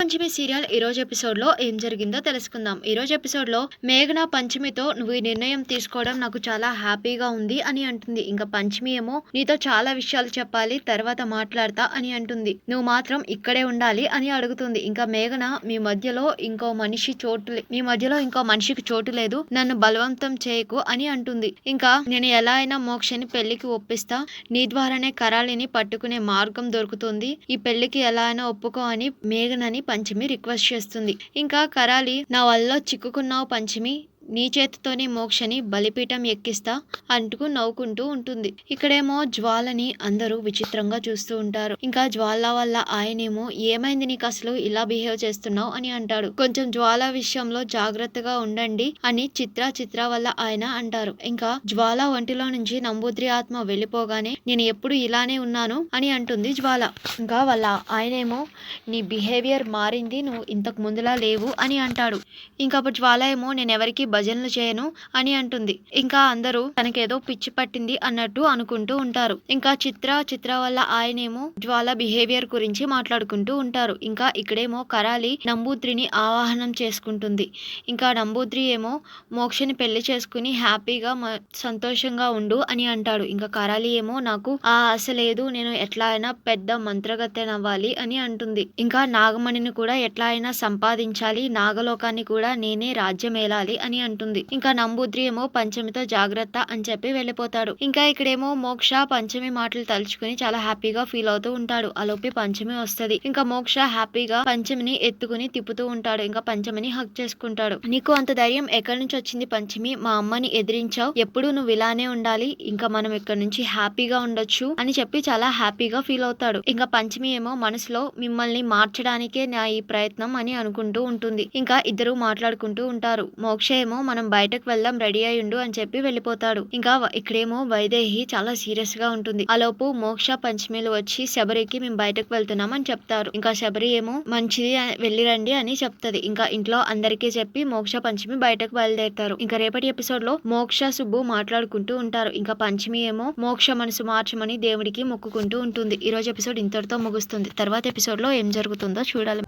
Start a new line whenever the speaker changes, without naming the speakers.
Nag Panchami serial ఈ రోజు episode లో ఏం జరిగిందో తెలుసుకుందాం. ఈ రోజు ఎపిసోడ్ లో మేఘన పంచమితో నువ్వు ఈ నిర్ణయం తీసుకోవడం నాకు చాలా హ్యాపీగా ఉంది అని అంటుంది. ఇంకా పంచమి ఏమో నీతో చాలా విషయాలు చెప్పాలి, తర్వాత మాట్లాడతా అని అంటుంది. నువ్వు మాత్రం ఇక్కడే ఉండాలి అని అడుగుతుంది. ఇంకా మేఘన మీ మధ్యలో ఇంకో మనిషికి చోటు లేదు, నన్ను బలవంతం చేయకు అని అంటుంది. ఇంకా నేను ఎలా అయినా మోక్షని పెళ్లికి ఒప్పిస్తా, నీ ద్వారానే కరాళిని పట్టుకునే మార్గం దొరుకుతుంది, ఈ పెళ్లికి ఎలా అయినా ఒప్పుకో అని మేఘనని పంచమి రిక్వెస్ట్ చేస్తుంది. ఇంకా కరాళి నా వల్ల చిక్కుకున్నావు పంచమి, నీ చేతితోనే మోక్షని బలిపీఠం ఎక్కిస్తా అంటూ నవ్వుకుంటూ ఉంటుంది. ఇక్కడేమో జ్వాలని అందరూ విచిత్రంగా చూస్తూ ఉంటారు. ఇంకా జ్వాల వల్ల ఆయనేమో ఏమైంది నీకు, అసలు ఇలా బిహేవ్ చేస్తున్నావు అని అంటాడు. కొంచెం జ్వాల విషయంలో జాగ్రత్తగా ఉండండి అని చిత్ర వల్ల ఆయన అంటారు. ఇంకా జ్వాల ఒంటిలో నుంచి నంబూద్రి ఆత్మ వెళ్ళిపోగానే నేను ఎప్పుడు ఇలానే ఉన్నాను అని అంటుంది జ్వాల. ఇంకా వాళ్ళ ఆయనేమో నీ బిహేవియర్ మారింది, నువ్వు ఇంతకు ముందులా లేవు అని అంటాడు. ఇంకా అప్పుడు జ్వాల ఏమో నేను ఎవరికి భజనలు చేయను అని అంటుంది. ఇంకా అందరూ తనకేదో పిచ్చి పట్టింది అన్నట్టు అనుకుంటూ ఉంటారు. ఇంకా చిత్ర వల్ల ఆయనేమో జ్వాల బిహేవియర్ గురించి మాట్లాడుకుంటూ ఉంటారు. ఇంకా ఇక్కడేమో కరాలి నంబూద్రిని ఆవాహనం చేసుకుంటుంది. ఇంకా నంబూద్రి ఏమో మోక్షని పెళ్లి చేసుకుని హ్యాపీగా సంతోషంగా ఉండు అని అంటాడు. ఇంకా కరాలి ఏమో నాకు ఆ ఆశ లేదు, నేను ఎట్లా అయినా పెద్ద మంత్రగత్తెనవ్వాలి అని అంటుంది. ఇంకా నాగమణిని కూడా ఎట్లా అయినా సంపాదించాలి, నాగలోకాన్ని కూడా నేనే రాజ్యమేలాలి అని అంటుంది. ఇంకా నంబూద్రి ఏమో పంచమితో జాగ్రత్త అని చెప్పి వెళ్ళిపోతాడు. ఇంకా ఇక్కడేమో మోక్ష పంచమి మాటలు తలుచుకుని చాలా హ్యాపీగా ఫీల్ అవుతూ ఉంటాడు. అలోపి పంచమి వస్తది. ఇంకా మోక్ష హ్యాపీగా పంచమిని ఎత్తుకుని తిప్పుతూ ఉంటాడు. ఇంకా పంచమిని హక్ చేసుకుంటాడు. నీకు అంత ధైర్యం ఎక్కడి నుంచి వచ్చింది పంచమి, మా అమ్మని ఎదిరించావు, ఎప్పుడు నువ్వు ఇలానే ఉండాలి, ఇంకా మనం ఇక్కడ నుంచి హ్యాపీగా ఉండొచ్చు అని చెప్పి చాలా హ్యాపీగా ఫీల్ అవుతాడు. ఇంకా పంచమి ఏమో మనసులో మిమ్మల్ని మార్చడానికే నా ఈ ప్రయత్నం అని అనుకుంటూ ఉంటుంది. ఇంకా ఇద్దరు మాట్లాడుకుంటూ ఉంటారు. మోక్ష ఏమో మనం బయటకు వెళ్దాం, రెడీ అయి ఉండు అని చెప్పి వెళ్ళిపోతాడు. ఇంకా ఇక్కడేమో వైదేహి చాలా సీరియస్ గా ఉంటుంది. ఆలోపు మోక్ష పంచమిలు వచ్చి శబరికి మేము బయటకు వెళ్తున్నాం అని చెప్తారు. ఇంకా శబరి ఏమో మంచిది వెళ్ళిరండి అని చెప్తది. ఇంకా ఇంట్లో అందరికీ చెప్పి మోక్ష పంచమి బయటకు బయలుదేరుతారు. ఇంకా రేపటి ఎపిసోడ్ లో మోక్ష సుబ్బు మాట్లాడుకుంటూ ఉంటారు. ఇంకా పంచమి ఏమో మోక్ష మనసు మార్చమని దేవుడికి మొక్కుకుంటూ ఉంటుంది. ఈ రోజు ఎపిసోడ్ ఇంతటితో ముగుస్తుంది. తర్వాత ఎపిసోడ్ లో ఏం జరుగుతుందో చూడాలి.